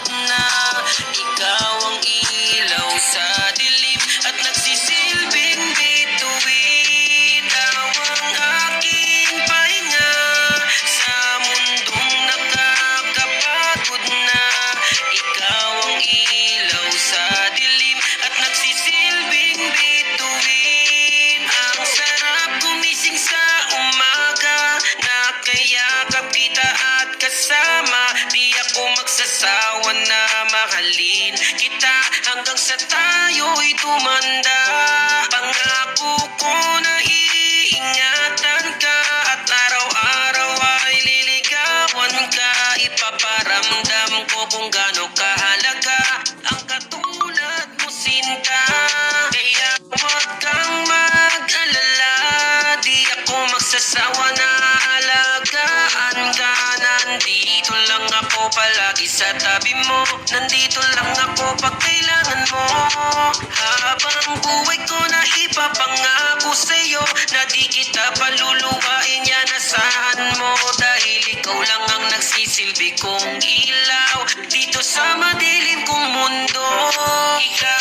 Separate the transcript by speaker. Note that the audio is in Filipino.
Speaker 1: napapagod na. Ikaw ang ilaw sa dilim at nagsisilbing bituin. Ikaw ang aking pahinga sa mundong nakakapagod na. Ikaw ang ilaw sa dilim at nagsisilbing bituin. Ang sarap gumising sa umaga, nakayakap kita at kasama. Di ako magsasawa na mahalin kita hanggang sa tayo'y tumanda. Pangako ko na iingatan ka at araw-araw ay liligawan ka. Ipaparamdam ko kung gaano kahalaga ang katulad mo, Sinta. Kaya huwag kang mag-alala, di ako magsasawa na alagaan ka. Nandito lang ako palagi sa tabi mo, nandito lang ako pag kailangan mo. Habang buhay ko na ipapangako sa'yo na di kita paluluwain, yan asahan mo. Dahil ikaw lang ang nagsisilbi kong ilaw dito sa madilim kong mundo. Ikaw